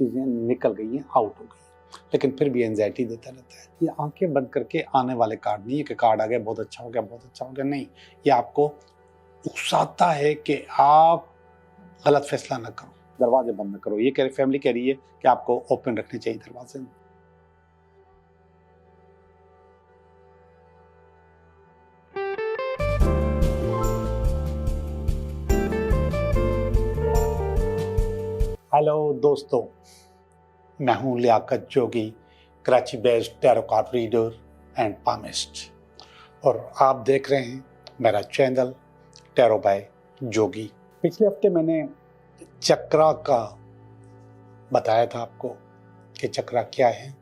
चीज़ें निकल गई हैं, आउट हो गई हैं, लेकिन फिर भी एंजाइटी देता रहता है। ये आंखें बंद करके आने वाले कार्ड नहीं है कि कार्ड आ गया, बहुत अच्छा हो गया, बहुत अच्छा हो गया, नहीं। ये आपको उकसाता है कि आप गलत फैसला ना करो, दरवाजे बंद न करो। ये फैमिली कह रही है कि आपको ओपन रखने चाहिए दरवाजे। हेलो दोस्तों, मैं हूं Liaquat Jogi, Karachi based tarot card reader and palmist, और आप देख रहे हैं मेरा चैनल टैरो बाय जोगी। पिछले हफ्ते मैंने चक्रा का बताया था आपको कि चक्रा क्या है,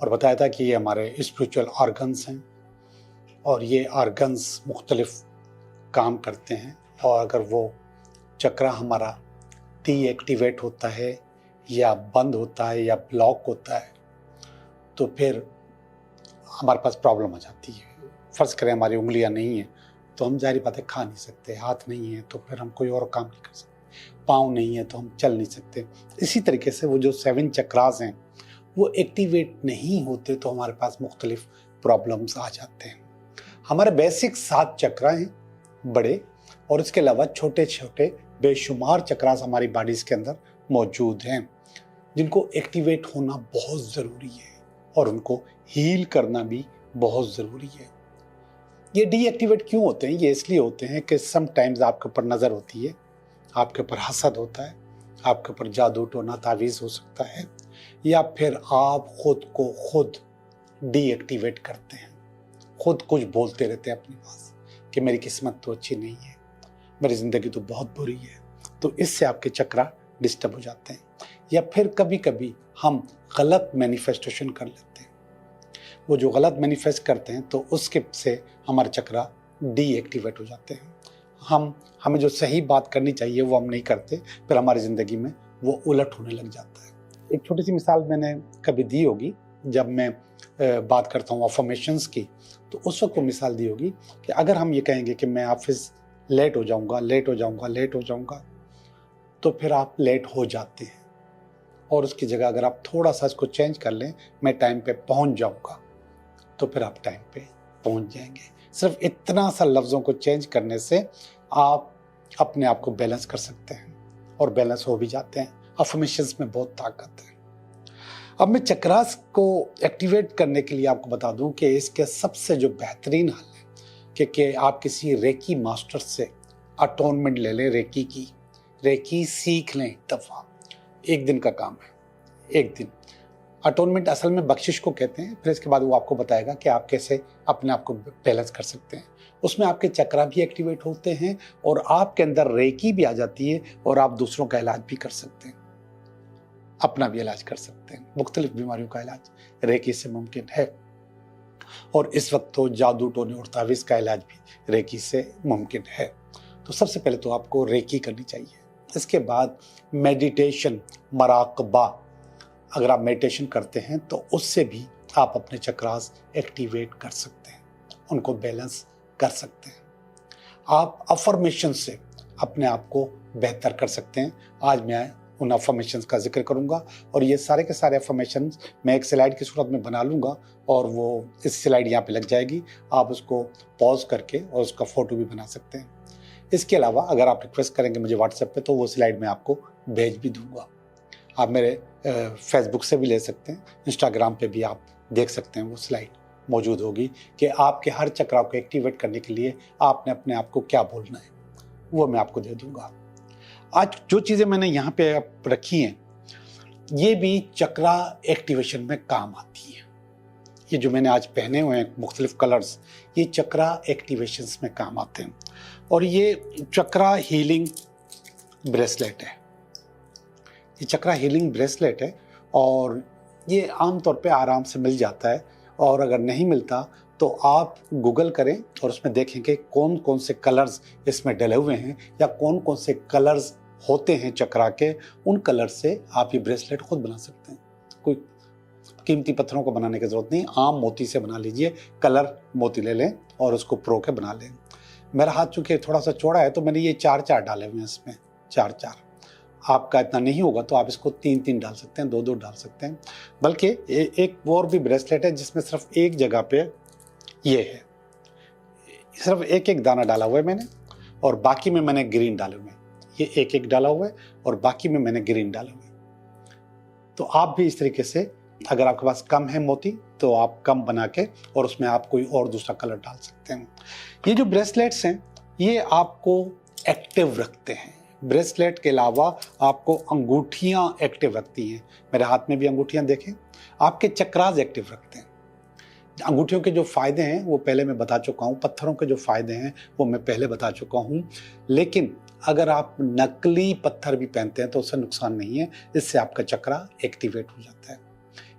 और बताया था कि ये हमारे स्पिरिचुअल ऑर्गन्स हैं और ये ऑर्गन्स मुख्तलिफ काम करते हैं, और अगर वो चक्रा हमारा डीएक्टिवेट होता है या बंद होता है या ब्लॉक होता है तो फिर हमारे पास प्रॉब्लम आ जाती है। फ़र्ज़ करें हमारी उंगलियां नहीं हैं तो हम ज़ाहिर बात है खा नहीं सकते, हाथ नहीं है तो फिर हम कोई और काम नहीं कर सकते, पाँव नहीं है तो हम चल नहीं सकते। इसी तरीके से वो जो 7 चक्रास हैं वो एक्टिवेट नहीं होते तो हमारे पास मुख्तलिफ प्रॉब्लम्स आ जाते हैं। हमारे बेसिक 7 चक्रा हैं बड़े, और इसके अलावा छोटे छोटे बेशुमार चक्रास हमारी बॉडीज़ के अंदर मौजूद हैं जिनको एक्टिवेट होना बहुत ज़रूरी है और उनको हील करना भी बहुत ज़रूरी है। ये डीएक्टिवेट क्यों होते हैं? ये इसलिए होते हैं कि समटाइम्स आपके ऊपर नज़र होती है, आपके ऊपर हसद होता है, आपके ऊपर जादू टोना तावीज़ हो सकता है, या फिर आप खुद को खुद डीएक्टिवेट करते हैं, खुद कुछ बोलते रहते हैं अपने पास कि मेरी किस्मत तो अच्छी नहीं है, मेरी ज़िंदगी तो बहुत बुरी है, तो इससे आपके चक्रा डिस्टर्ब हो जाते हैं। या फिर कभी कभी हम गलत मैनिफेस्टेशन कर लेते हैं, वो जो गलत मैनिफेस्ट करते हैं तो उसके से हमारे चक्रा डीएक्टिवेट हो जाते हैं। हमें जो सही बात करनी चाहिए वो हम नहीं करते, फिर हमारी ज़िंदगी में वो उलट होने लग जाता है। एक छोटी सी मिसाल मैंने कभी दी होगी, जब मैं बात करता हूँ अफर्मेशंस की, तो उस वक्त वो मिसाल दी होगी कि अगर हम ये कहेंगे कि मैं ऑफिस लेट हो जाऊँगा, लेट हो जाऊँगा, लेट हो जाऊँगा, तो फिर आप लेट हो जाते हैं, और उसकी जगह अगर आप थोड़ा सा इसको चेंज कर लें, मैं टाइम पे पहुंच जाऊंगा, तो फिर आप टाइम पे पहुंच जाएंगे। सिर्फ इतना सा लफ्ज़ों को चेंज करने से आप अपने आप को बैलेंस कर सकते हैं, और बैलेंस हो भी जाते हैं। अफर्मेशंस में बहुत ताकत है। अब मैं चक्रास को एक्टिवेट करने के लिए आपको बता दूं कि इसके सबसे जो बेहतरीन हल है कि आप किसी रेकी मास्टर से अटोनमेंट ले लें, रेकी की रेकी सीख लें। एक दफ़ा, एक दिन का काम है, एक दिन। अटोनमेंट असल में बख्शिश को कहते हैं। फिर इसके बाद वो आपको बताएगा कि आप कैसे अपने आप को बैलेंस कर सकते हैं। उसमें आपके चक्रा भी एक्टिवेट होते हैं और आपके अंदर रेकी भी आ जाती है, और आप दूसरों का इलाज भी कर सकते हैं, अपना भी इलाज कर सकते हैं। मुख्तलिफ बीमारियों का इलाज रेकी से मुमकिन है, और इस वक्त तो जादू टोने और तावीज़ का इलाज भी रेकी से मुमकिन है। तो सबसे पहले तो आपको रेकी करनी चाहिए। इसके बाद मेडिटेशन, मराकबा, अगर आप मेडिटेशन करते हैं तो उससे भी आप अपने चक्रास एक्टिवेट कर सकते हैं, उनको बैलेंस कर सकते हैं। आप अफर्मेशन से अपने आप को बेहतर कर सकते हैं। आज मैं उन अफर्मेशंस का जिक्र करूंगा, और ये सारे के सारे अफर्मेशंस मैं एक स्लाइड की सूरत में बना लूंगा, और वो इस स्लाइड यहाँ पे लग जाएगी। आप उसको पॉज करके और उसका फ़ोटो भी बना सकते हैं। इसके अलावा अगर आप रिक्वेस्ट करेंगे मुझे व्हाट्सएप पे, तो वो स्लाइड मैं आपको भेज भी दूंगा। आप मेरे फेसबुक से भी ले सकते हैं, इंस्टाग्राम पे भी आप देख सकते हैं, वो स्लाइड मौजूद होगी कि आपके हर चक्रा को एक्टिवेट करने के लिए आपने अपने आप को क्या बोलना है, वो मैं आपको दे दूंगा। आज जो चीज़ें मैंने यहाँ पे रखी हैं ये भी चक्रा एक्टिवेशन में काम आती हैं। ये जो मैंने आज पहने हुए हैं मुख्तलिफ कलर्स, ये चक्रा एक्टिवेशंस में काम आते हैं। और ये चक्रा हीलिंग ब्रेसलेट है, ये चक्रा हीलिंग ब्रेसलेट है, और ये आमतौर पे आराम से मिल जाता है। और अगर नहीं मिलता तो आप गूगल करें और उसमें देखें कि कौन कौन से कलर्स इसमें डले हुए हैं, या कौन कौन से कलर्स होते हैं चक्रा के। उन कलर से आप ये ब्रेसलेट खुद बना सकते हैं। कोई कीमती पत्थरों को बनाने की ज़रूरत नहीं, आम मोती से बना लीजिए। कलर मोती ले लें और उसको प्रो के बना लें। मेरा हाथ चूँकि थोड़ा सा चौड़ा है तो मैंने ये 4-4 डाले हुए हैं इसमें, 4-4, आपका इतना नहीं होगा तो आप इसको 3-3 डाल सकते हैं, 2-2 डाल सकते हैं। बल्कि एक और भी ब्रेसलेट है जिसमें सिर्फ एक जगह पे ये है, सिर्फ एक एक दाना डाला हुआ है मैंने, और बाकी में मैंने ग्रीन डाले हुए हैं। ये एक एक डाला हुआ है और बाकी में मैंने ग्रीन डाले हुए हैं। तो आप भी इस तरीके से, अगर आपके पास कम है मोती तो आप कम बना के और उसमें आप कोई और दूसरा कलर डाल सकते हैं। ये जो ब्रेसलेट्स हैं ये आपको एक्टिव रखते हैं। ब्रेसलेट के अलावा आपको अंगूठियां एक्टिव रखती हैं। मेरे हाथ में भी अंगूठियां देखें, आपके चक्रास एक्टिव रखते हैं। अंगूठियों के जो फ़ायदे हैं वो पहले मैं बता चुका हूँ, पत्थरों के जो फ़ायदे हैं वो मैं पहले बता चुका हूँ। लेकिन अगर आप नकली पत्थर भी पहनते हैं तो उससे नुकसान नहीं है, इससे आपका चक्रा एक्टिवेट हो जाता है।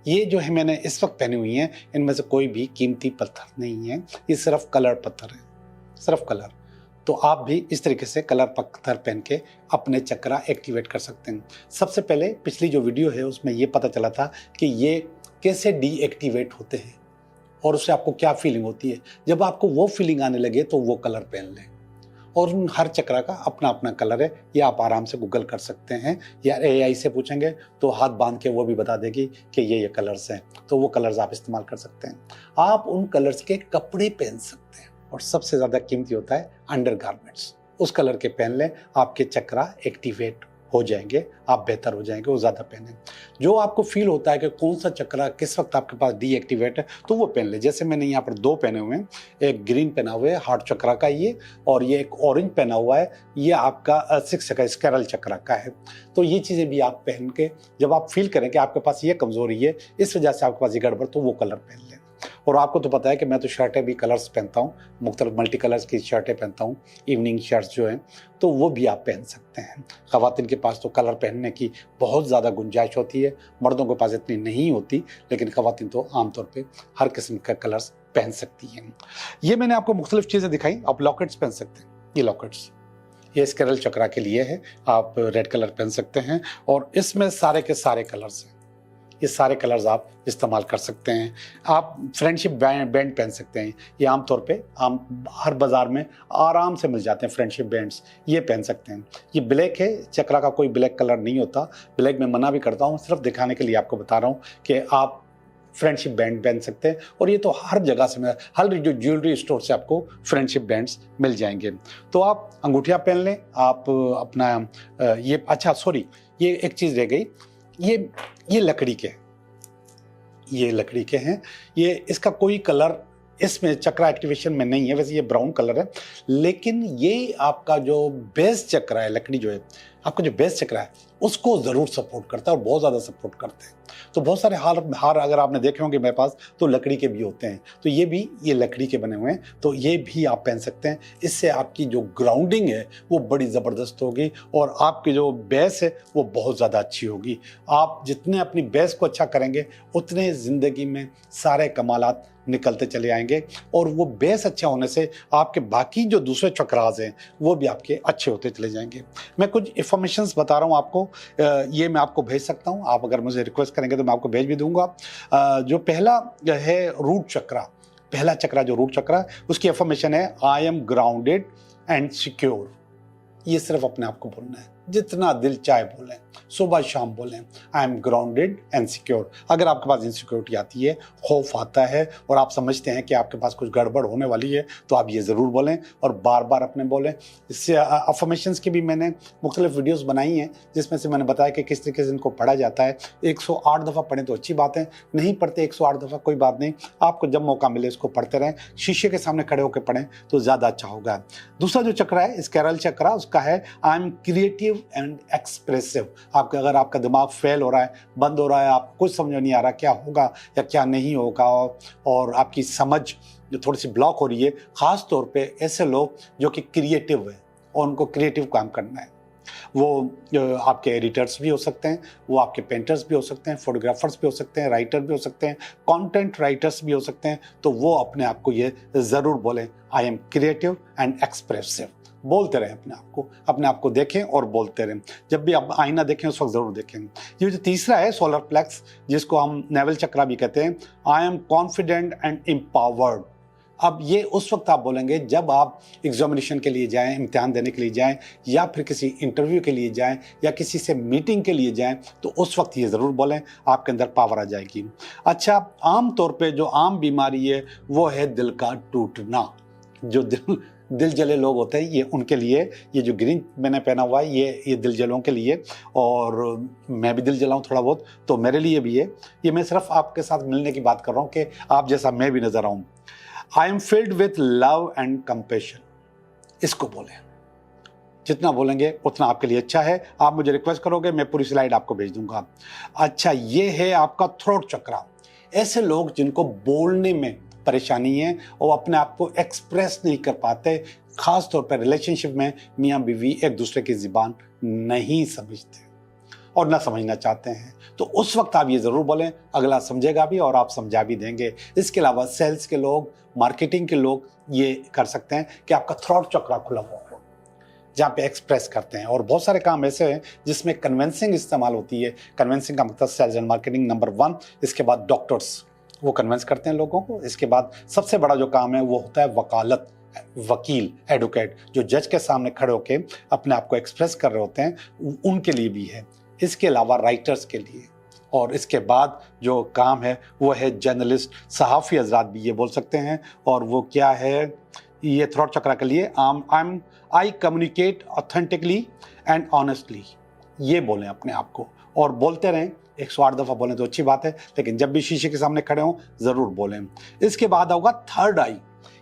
ये जो है मैंने इस वक्त पहनी हुई हैं, इनमें से कोई भी कीमती पत्थर नहीं है, ये सिर्फ कलर पत्थर है, सिर्फ कलर। तो आप भी इस तरीके से कलर पत्थर पहन के अपने चक्रा एक्टिवेट कर सकते हैं। सबसे पहले पिछली जो वीडियो है उसमें ये पता चला था कि ये कैसे डीएक्टिवेट होते हैं और उससे आपको क्या फीलिंग होती है। जब आपको वो फीलिंग आने लगे तो वो कलर पहन लें। और उन हर चक्रा का अपना अपना कलर है, ये आप आराम से गूगल कर सकते हैं या एआई से पूछेंगे तो हाथ बांध के वो भी बता देगी कि ये कलर्स हैं, तो वो कलर्स आप इस्तेमाल कर सकते हैं। आप उन कलर्स के कपड़े पहन सकते हैं और सबसे ज़्यादा कीमती होता है अंडरगारमेंट्स, उस कलर के पहन लें, आपके चक्रा एक्टिवेट हो जाएंगे, आप बेहतर हो जाएंगे, वो ज़्यादा पहने। जो आपको फील होता है कि कौन सा चक्रा किस वक्त आपके पास डीएक्टिवेट है तो वो पहन ले। जैसे मैंने यहाँ पर 2 पहने हुए हैं, एक ग्रीन पहना हुआ है हार्ट चक्रा का ये, और ये एक ऑरेंज पहना हुआ है, ये आपका 6 का स्कैरल चक्रा का है। तो ये चीज़ें भी आप पहन के जब आप फील करें कि आपके पास ये कमज़ोरी है, इस वजह से आपके पास ये गड़बड़, तो वो कलर पहन लें। और आपको तो पता है कि मैं तो शर्टें भी कलर्स पहनता हूँ, मुख्तलिफ मल्टी कलर्स की शर्टें पहनता हूँ, इवनिंग शर्ट्स जो हैं, तो वो भी आप पहन सकते हैं। ख़वातीन के पास तो कलर पहनने की बहुत ज़्यादा गुंजाइश होती है, मर्दों के पास इतनी नहीं होती, लेकिन ख़वातीन तो आमतौर पे हर किस्म का कलर्स पहन सकती हैं। ये मैंने आपको मुख्तलिफ चीज़ें दिखाई। आप लॉकेट्स पहन सकते हैं, ये लॉकेट्स ये स्कैरल चक्रा के लिए है, आप रेड कलर पहन सकते हैं और इसमें सारे के सारे कलर्स हैं, ये सारे कलर्स आप इस्तेमाल कर सकते हैं। आप फ्रेंडशिप बैंड पहन सकते हैं, ये आमतौर पे आम हर बाज़ार में आराम से मिल जाते हैं फ्रेंडशिप बैंड्स, ये पहन सकते हैं। ये ब्लैक है, चक्रा का कोई ब्लैक कलर नहीं होता, ब्लैक में मना भी करता हूँ, सिर्फ दिखाने के लिए आपको बता रहा हूँ कि आप फ्रेंडशिप बैंड पहन सकते हैं। और ये तो हर जगह से, हर जो ज्वेलरी स्टोर से आपको फ्रेंडशिप बैंड्स मिल जाएंगे। तो आप अंगूठियाँ पहन लें, आप अपना ये, अच्छा सॉरी, ये एक चीज़ रह गई, ये लकड़ी के, ये लकड़ी के हैं, ये इसका कोई कलर इसमें चक्रा एक्टिवेशन में नहीं है, वैसे ये ब्राउन कलर है, लेकिन ये आपका जो बेस चक्रा है, लकड़ी जो है, आपका जो बेस चक्रा है उसको ज़रूर सपोर्ट करता है और बहुत ज़्यादा सपोर्ट करते हैं। तो बहुत सारे हार अगर आपने देखे होंगे मेरे पास, तो लकड़ी के भी होते हैं, तो ये भी ये लकड़ी के बने हुए हैं, तो ये भी आप पहन सकते हैं। इससे आपकी जो ग्राउंडिंग है वो बड़ी ज़बरदस्त होगी और आपकी जो बेस है वो बहुत ज़्यादा अच्छी होगी। आप जितने अपनी बेस को अच्छा करेंगे उतने ज़िंदगी में सारे कमालात निकलते चले आएंगे, और वो बेस अच्छा होने से आपके बाकी जो दूसरे चक्रास हैं वो भी आपके अच्छे होते चले जाएंगे। मैं कुछ इन्फॉर्मेशंस बता रहा हूँ आपको, ये मैं आपको भेज सकता हूँ, आप अगर मुझे रिक्वेस्ट करेंगे तो मैं आपको भेज भी दूंगा। जो पहला है रूट चक्रा, पहला चक्रा जो रूट चक्रा, उसकी इन्फॉर्मेशन है I am grounded and secure. ये सिर्फ अपने आप को बोलना है, जितना दिल चाहे बोलें, सुबह शाम बोलें, I M grounded and secure. अगर आपके पास इनसिक्योरिटी आती है, खौफ आता है और आप समझते हैं कि आपके पास कुछ गड़बड़ होने वाली है, तो आप ये ज़रूर बोलें और बार बार अपने बोलें। इससे अफर्मेशंस की भी मैंने मुख्तलिफ वीडियोज़ बनाई हैं, जिसमें से मैंने बताया कि किस तरीके से इनको पढ़ा जाता है। 108 दफ़ा पढ़ें तो अच्छी बात है, नहीं पढ़ते 108 दफ़ा कोई बात नहीं, आपको जब मौका मिले इसको पढ़ते रहें, शीशे के सामने खड़े होकर पढ़ें तो ज़्यादा अच्छा होगा। दूसरा जो चक्रा है स्कैरल चक्रा, उसका है I am creative and expressive. आपका अगर आपका दिमाग फेल हो रहा है, बंद हो रहा है, आप कुछ समझ नहीं आ रहा क्या होगा या क्या नहीं होगा, और आपकी समझ जो थोड़ी सी ब्लॉक हो रही है, ख़ास तौर पे ऐसे लोग जो कि क्रिएटिव है और उनको क्रिएटिव काम करना है, वो आपके एडिटर्स भी हो सकते हैं, वो आपके पेंटर्स भी हो सकते हैं, फोटोग्राफर्स भी हो सकते हैं, राइटर भी हो सकते हैं, कंटेंट राइटर्स भी हो सकते हैं, तो वो अपने आप को ये ज़रूर बोलें I M creative and expressive. बोलते रहें अपने आप को देखें और बोलते रहें। जब भी आप आईना देखें उस वक्त ज़रूर देखें। ये जो तीसरा है सोलर प्लेक्स, जिसको हम नेवल चक्रा भी कहते हैं, I am confident and empowered. अब ये उस वक्त आप बोलेंगे जब आप एग्जामिनेशन के लिए जाएं, इम्तिहान देने के लिए जाएं, या फिर किसी इंटरव्यू के लिए जाएं, या किसी से मीटिंग के लिए जाएं, तो उस वक्त ये ज़रूर बोलें, आपके अंदर पावर आ जाएगी। अच्छा, आम तौर पे जो आम बीमारी है वो है दिल का टूटना। जो दिल जले लोग होते हैं, ये उनके लिए ये जो ग्रीन मैंने पहना हुआ है ये दिल जलों के लिए, और मैं भी दिल जला हूँ थोड़ा बहुत, तो मेरे लिए भी है ये। मैं सिर्फ आपके साथ मिलने की बात कर रहा हूँ कि आप जैसा मैं भी नजर आऊँ। I am filled with love and compassion, इसको बोलें। जितना बोलेंगे उतना आपके लिए अच्छा है। आप मुझे रिक्वेस्ट करोगे, मैं पूरी स्लाइड आपको भेज दूंगा। अच्छा, ये है आपका थ्रोट चक्रा। ऐसे लोग जिनको बोलने में परेशानी है और अपने आप को एक्सप्रेस नहीं कर पाते, खास तौर पर रिलेशनशिप में मियाँ बीवी एक दूसरे की ज़ुबान नहीं समझते और ना समझना चाहते हैं, तो उस वक्त आप ये ज़रूर बोलें, अगला समझेगा भी और आप समझा भी देंगे। इसके अलावा सेल्स के लोग, मार्केटिंग के लोग ये कर सकते हैं कि आपका थ्रोट चक्रा खुला हुआ हो, जहाँ पे एक्सप्रेस करते हैं। और बहुत सारे काम ऐसे हैं जिसमें कन्विंसिंग इस्तेमाल होती है। कन्विंसिंग का मतलब सेल्स एंड मार्केटिंग नंबर 1। इसके बाद डॉक्टर्स, वो कन्विंस करते हैं लोगों को। इसके बाद सबसे बड़ा जो काम है वो होता है वकालत, वकील, एडवोकेट, जो जज के सामने खड़े होकर अपने आप को एक्सप्रेस कर रहे होते हैं, उनके लिए भी है। इसके अलावा राइटर्स के लिए। और इसके बाद जो काम है वो है जर्नलिस्ट, सहाफ़ी हजरात भी ये बोल सकते हैं। और वो क्या है, ये थ्रोट चक्रा के लिए I communicate authentically and honestly, ये बोलें अपने आप को, और बोलते रहें। 108 दफ़ा बोलें तो अच्छी बात है, लेकिन जब भी शीशे के सामने खड़े हों ज़रूर बोलें। इसके बाद होगा थर्ड आई।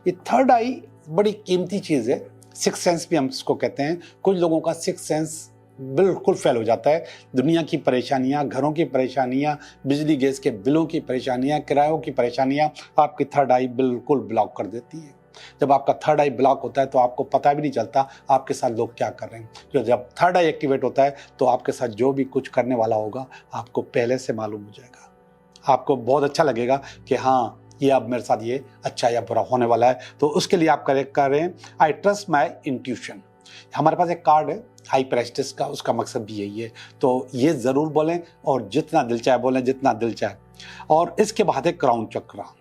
ये थर्ड आई बड़ी कीमती चीज़ है, सिक्स सेंस भी हम इसको कहते हैं। कुछ लोगों का सिक्स सेंस बिल्कुल फेल हो जाता है। दुनिया की परेशानियां, घरों की परेशानियां, बिजली गैस के बिलों की परेशानियां, किरायों की परेशानियां आपकी थर्ड आई बिल्कुल ब्लॉक कर देती है। जब आपका थर्ड आई ब्लॉक होता है तो आपको पता भी नहीं चलता आपके साथ लोग क्या कर रहे हैं। जब थर्ड आई एक्टिवेट होता है तो आपके साथ जो भी कुछ करने वाला होगा आपको पहले से मालूम हो जाएगा। आपको बहुत अच्छा लगेगा कि हाँ, ये अब मेरे साथ ये अच्छा या बुरा होने वाला है। तो उसके लिए आप करें आई ट्रस्ट माई इंट्यूशन। हमारे पास एक कार्ड है हाई प्रेस्टिस का, उसका मकसद भी यही है। तो ये ज़रूर बोलें और जितना दिल चाहे बोलें, जितना दिल चाहे। और इसके बाद है क्राउन चक्रा।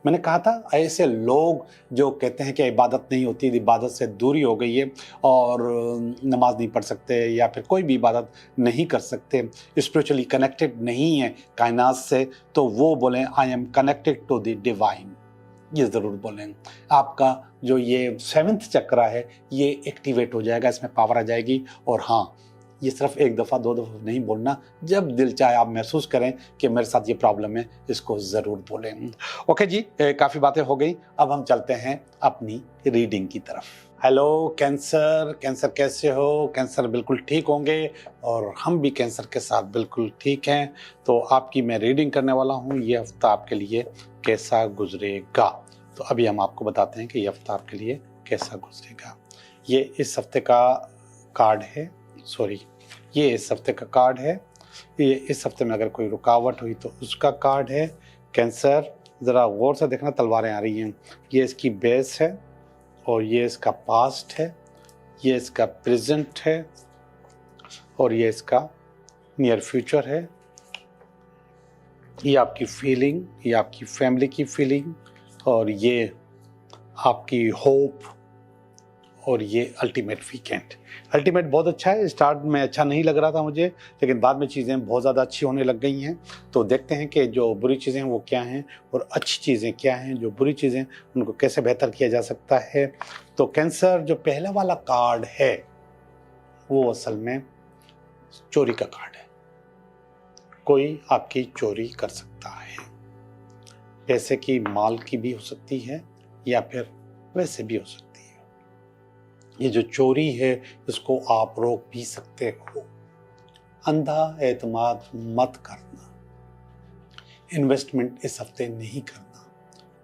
मैंने कहा था ऐसे लोग जो कहते हैं कि इबादत नहीं होती, इबादत से दूरी हो गई है और नमाज नहीं पढ़ सकते या फिर कोई भी इबादत नहीं कर सकते, स्पिरिचुअली कनेक्टेड नहीं है कायनात से, तो वो बोलें I am connected to the divine. ये ज़रूर बोलें। आपका जो ये 7th चक्रा है ये एक्टिवेट हो जाएगा, इसमें पावर आ जाएगी। और हाँ, ये सिर्फ एक दफ़ा 2 दफ़ा नहीं बोलना, जब दिल चाहे आप महसूस करें कि मेरे साथ ये प्रॉब्लम है, इसको ज़रूर बोलें। ओके जी, काफ़ी बातें हो गई, अब हम चलते हैं अपनी रीडिंग की तरफ। हेलो कैंसर, कैंसर कैसे हो? कैंसर बिल्कुल ठीक होंगे और हम भी कैंसर के साथ बिल्कुल ठीक हैं। तो आपकी मैं रीडिंग करने वाला हूँ, ये हफ्ता आपके लिए कैसा गुजरेगा। तो अभी हम आपको बताते हैं कि ये हफ्ता आपके लिए कैसा गुजरेगा। ये इस हफ्ते का कार्ड है, ये इस हफ्ते का कार्ड है। ये इस हफ्ते में अगर कोई रुकावट हुई तो उसका कार्ड है। कैंसर, ज़रा गौर से देखना, तलवारें आ रही हैं। ये इसकी बेस है और ये इसका पास्ट है, ये इसका प्रेजेंट है और ये इसका नियर फ्यूचर है। ये आपकी फीलिंग, ये आपकी फैमिली की फीलिंग, और ये आपकी होप, और ये अल्टीमेट वीकेंड। अल्टीमेट बहुत अच्छा है। स्टार्ट में अच्छा नहीं लग रहा था मुझे, लेकिन बाद में चीज़ें बहुत ज़्यादा अच्छी होने लग गई हैं। तो देखते हैं कि जो बुरी चीज़ें हैं वो क्या हैं और अच्छी चीज़ें क्या हैं। जो बुरी चीज़ें उनको कैसे बेहतर किया जा सकता है। तो कैंसर, जो पहला वाला कार्ड है वो असल में चोरी का कार्ड है। कोई आपकी चोरी कर सकता है, पैसे की, माल की भी हो सकती है या फिर वैसे भी हो सकती है। ये जो चोरी है इसको आप रोक भी सकते हो। अंधा एतमाद मत करना, इन्वेस्टमेंट इस हफ्ते नहीं करना,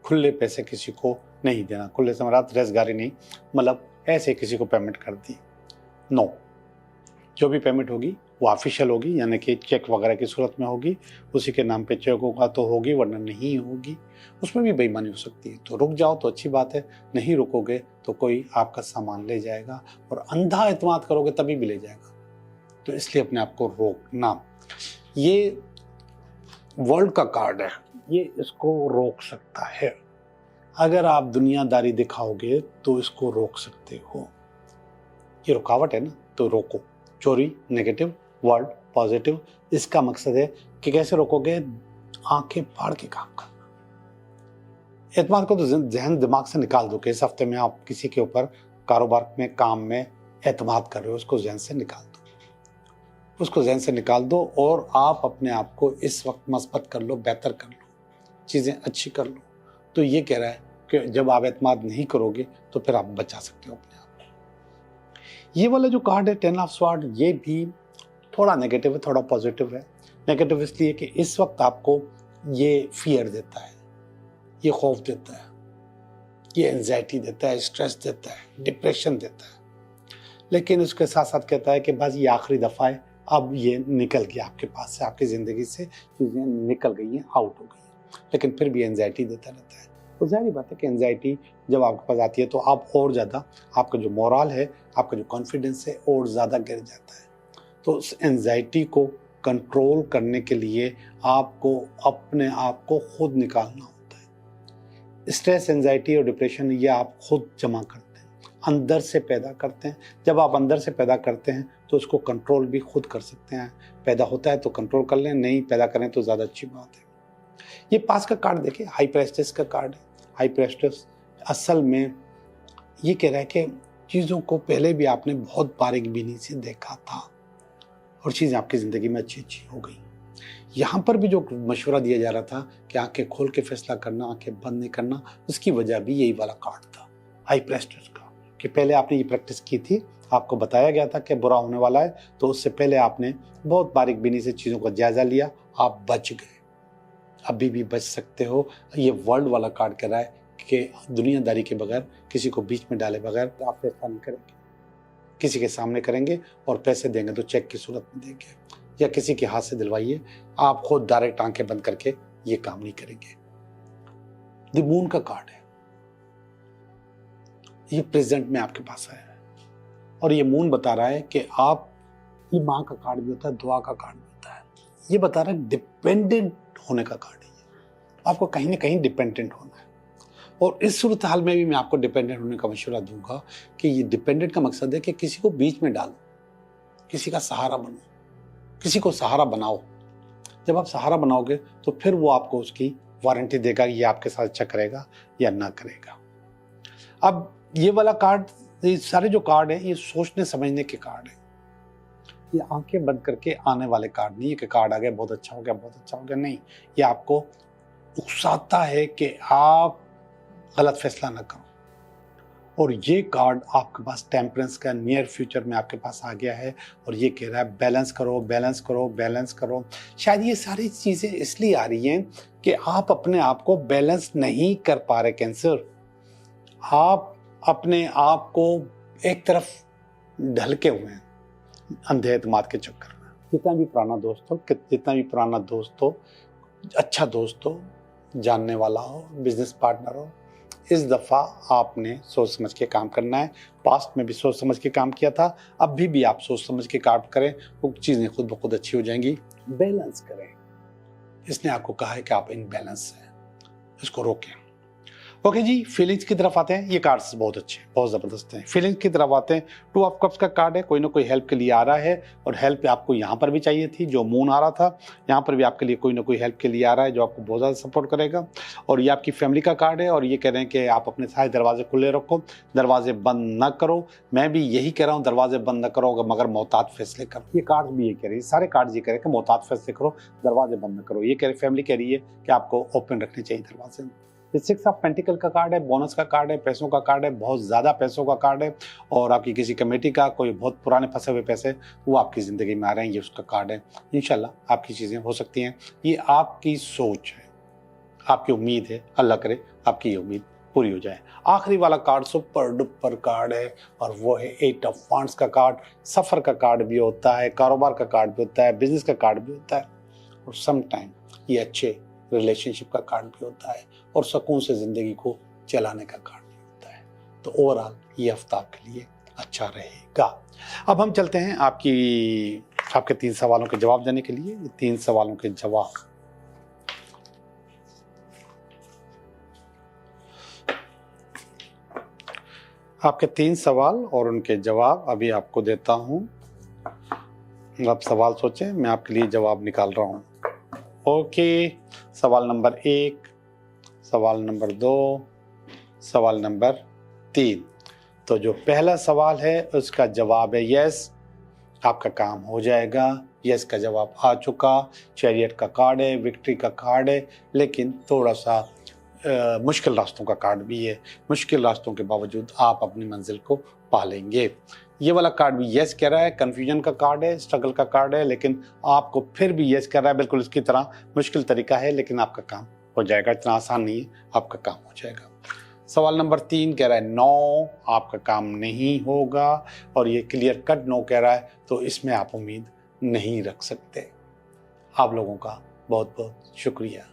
खुले पैसे किसी को नहीं देना। खुले से रात रेज़गारी नहीं, मतलब ऐसे किसी को पेमेंट कर दी, नो। जो भी पेमेंट होगी वो ऑफिशियल होगी, यानी कि चेक वगैरह की सूरत में होगी। उसी के नाम पे चेक होगा तो होगी, वरना नहीं होगी। उसमें भी बेईमानी हो सकती है, तो रुक जाओ तो अच्छी बात है। नहीं रुकोगे तो कोई आपका सामान ले जाएगा, और अंधा एतमाद करोगे तभी भी ले जाएगा। तो इसलिए अपने आप को रोकना। ये वर्ल्ड का कार्ड है, ये इसको रोक सकता है। अगर आप दुनियादारी दिखाओगे तो इसको रोक सकते हो। ये रुकावट है ना, तो रोको। चोरी नेगेटिव, वर्ड पॉजिटिव। इसका मकसद है कि कैसे रोकोगे, आंखें फाड़ के काम करना। एतमाद को तो जहन दिमाग से निकाल दो कि इस हफ्ते में आप किसी के ऊपर कारोबार में, काम में एतमाद कर रहे हो, उसको जहन से निकाल दो, उसको जहन से निकाल दो और आप अपने आप को इस वक्त मस्बत कर लो, बेहतर कर लो, चीज़ें अच्छी कर लो। तो ये कह रहा है कि जब आप एतमाद नहीं करोगे तो फिर आप बचा सकते हो अपने आप को। ये वाला जो कार्ड है 10 ऑफ स्वॉर्ड, ये भी थोड़ा नेगेटिव है, थोड़ा पॉजिटिव है। नेगेटिव इसलिए कि इस वक्त आपको ये फियर देता है, ये खौफ देता है, ये एंजाइटी देता है, स्ट्रेस देता है, डिप्रेशन देता है। लेकिन उसके साथ साथ कहता है कि बस ये आखिरी दफ़ा है, अब ये निकल गया आपके पास से, आपकी ज़िंदगी से चीज़ें निकल गई हैं, आउट हो गई हैं। लेकिन फिर भी एंजाइटी देता रहता है। तो जाहिर बात है कि एंजाइटी जब आपके पास आती है तो आप और ज़्यादा, आपका जो मोरल है, आपका जो कॉन्फिडेंस है और ज़्यादा गिर जाता है। तो उस एंजाइटी को कंट्रोल करने के लिए आपको अपने आप को खुद निकालना होता है। स्ट्रेस, एंजाइटी और डिप्रेशन ये आप खुद जमा करते हैं, अंदर से पैदा करते हैं। जब आप अंदर से पैदा करते हैं तो उसको कंट्रोल भी खुद कर सकते हैं। पैदा होता है तो कंट्रोल कर लें, नहीं पैदा करें तो ज़्यादा अच्छी बात है। ये पास का कार्ड देखिए, हाई प्रेस्टिस का कार्ड है। हाई प्रेस्टिस असल में ये कह रहा है कि चीज़ों को पहले भी आपने बहुत बारीक बीनी से देखा था और चीज़ें आपकी ज़िंदगी में अच्छी अच्छी हो गई। यहाँ पर भी जो मशवरा दिया जा रहा था कि आंखें खोल के फैसला करना, आंखें बंद नहीं करना, उसकी वजह भी यही वाला कार्ड था, हाई प्रेस्टिस का, कि पहले आपने ये प्रैक्टिस की थी, आपको बताया गया था कि बुरा होने वाला है, तो उससे पहले आपने बहुत बारीक बीनी से चीज़ों का जायज़ा लिया, आप बच गए। अभी भी बच सकते हो। ये वर्ल्ड वाला कार्ड कह रहा है कि दुनियादारी के बगैर, किसी को बीच में डाले बगैर आप फैसला नहीं करेंगे। किसी के सामने करेंगे और पैसे देंगे तो चेक की सूरत में देंगे या किसी के हाथ से दिलवाइए। आप खुद डायरेक्ट आंखें बंद करके ये काम नहीं करेंगे। द मून का कार्ड है, ये प्रेजेंट में आपके पास आया है और ये मून बता रहा है कि आप, ये माँ का कार्ड भी होता है, दुआ का कार्ड भी होता है। ये बता रहा है डिपेंडेंट होने का कार्ड है। आपको कहीं ना कहीं डिपेंडेंट होना है और इस सूरत हाल में भी मैं आपको डिपेंडेंट होने का मशवरा दूंगा कि ये डिपेंडेंट का मकसद है कि किसी को बीच में डालो, किसी का सहारा बनो, किसी को सहारा बनाओ। जब आप सहारा बनाओगे तो फिर वो आपको उसकी वारंटी देगा, ये आपके साथ अच्छा करेगा या ना करेगा। अब ये वाला कार्ड, ये सारे जो कार्ड है ये सोचने समझने के कार्ड है। ये आंखें बंद करके आने वाले कार्ड नहीं है कि कार्ड आ गया, बहुत अच्छा हो गया, बहुत अच्छा हो गया। नहीं, ये आपको उकसाता है कि आप गलत फैसला ना करो। और ये कार्ड आपके पास टेम्परेंस का नियर फ्यूचर में आपके पास आ गया है और ये कह रहा है बैलेंस करो, बैलेंस करो, बैलेंस करो। शायद ये सारी चीज़ें इसलिए आ रही हैं कि आप अपने आप को बैलेंस नहीं कर पा रहे। कैंसर, आप अपने आप को एक तरफ ढलके हुए हैं अंधे एतमाद के चक्कर में। जितना भी पुराना दोस्त हो, अच्छा दोस्त हो, जानने वाला हो, बिजनेस पार्टनर हो, इस दफ़ा आपने सोच समझ के काम करना है। पास्ट में भी सोच समझ के काम किया था, अभी भी आप सोच समझ के काम करें, वो चीज़ें खुद ब खुद अच्छी हो जाएंगी। बैलेंस करें, इसने आपको कहा है कि आप इनबैलेंस हैं, इसको रोकें। ओके जी, फीलिंग्स की तरफ आते हैं। ये कार्ड्स बहुत अच्छे हैं, बहुत ज़बरदस्त हैं। फीलिंग्स की तरफ आते हैं। 2 ऑफ कप्स का कार्ड है, कोई ना कोई हेल्प के लिए आ रहा है और हेल्प आपको यहाँ पर भी चाहिए थी। जो मून आ रहा था, यहाँ पर भी आपके लिए कोई ना कोई हेल्प के लिए आ रहा है जो आपको बहुत ज़्यादा सपोर्ट करेगा। और ये आपकी फैमिली का कार्ड है और ये कह रहे हैं कि आप अपने सारे दरवाजे खुले रखो, दरवाजे बंद न करो। मैं भी यही कह रहा हूँ, दरवाजे बंद न करो मगर मोहतात फैसले करो। ये कार्ड भी ये कह रही है, सारे कार्ड ये कह रहे हैं कि मोहतात फैसले करो, दरवाजे बंद न करो। ये कह रहे, फैमिली कह रही है कि आपको ओपन रखने चाहिए दरवाजे। 6 ऑफ पेंटिकल का कार्ड है, बोनस का कार्ड है, पैसों का कार्ड है, बहुत ज़्यादा पैसों का कार्ड है और आपकी किसी कमेटी का कोई बहुत पुराने फंसे हुए पैसे वो आपकी ज़िंदगी में आ रहे हैं, ये उसका कार्ड है। इंशाल्लाह आपकी चीज़ें हो सकती हैं। ये आपकी सोच है, आपकी उम्मीद है, अल्लाह करे आपकी ये उम्मीद पूरी हो जाए। आखिरी वाला कार्ड सुपर डुपर कार्ड है और वो है 8 ऑफ वांड्स का कार्ड। सफ़र का कार्ड भी होता है, कारोबार का कार्ड भी होता है, बिजनेस का कार्ड भी होता है और सम टाइम ये अच्छे रिलेशनशिप का कार्ड भी होता है और सुकून से ज़िंदगी को चलाने का कार्ड भी होता है। तो ओवरऑल ये हफ्ता आपके लिए अच्छा रहेगा। अब हम चलते हैं आपके 3 सवालों के जवाब देने के लिए। 3 सवालों के जवाब। आपके 3 सवाल और उनके जवाब अभी आपको देता हूँ। आप सवाल सोचें, मैं आपके लिए जवाब निकाल रहा हूँ। ओके, सवाल नंबर 1, सवाल नंबर 2, सवाल नंबर 3। तो जो पहला सवाल है उसका जवाब है यस, आपका काम हो जाएगा। यस का जवाब आ चुका। चैरियट का कार्ड है, विक्ट्री का कार्ड है, लेकिन थोड़ा सा मुश्किल रास्तों का कार्ड भी है। मुश्किल रास्तों के बावजूद आप अपनी मंजिल को पा लेंगे। ये वाला कार्ड भी यस कह रहा है, कन्फ्यूजन का कार्ड है, स्ट्रगल का कार्ड है, लेकिन आपको फिर भी यस कह रहा है। बिल्कुल इसकी तरह मुश्किल तरीका है, लेकिन आपका काम हो जाएगा। इतना आसान नहीं है, आपका काम हो जाएगा। सवाल नंबर 3 कह रहा है नो, आपका काम नहीं होगा, और ये क्लियर कट नो कह रहा है, तो इसमें आप उम्मीद नहीं रख सकते। आप लोगों का बहुत बहुत शुक्रिया।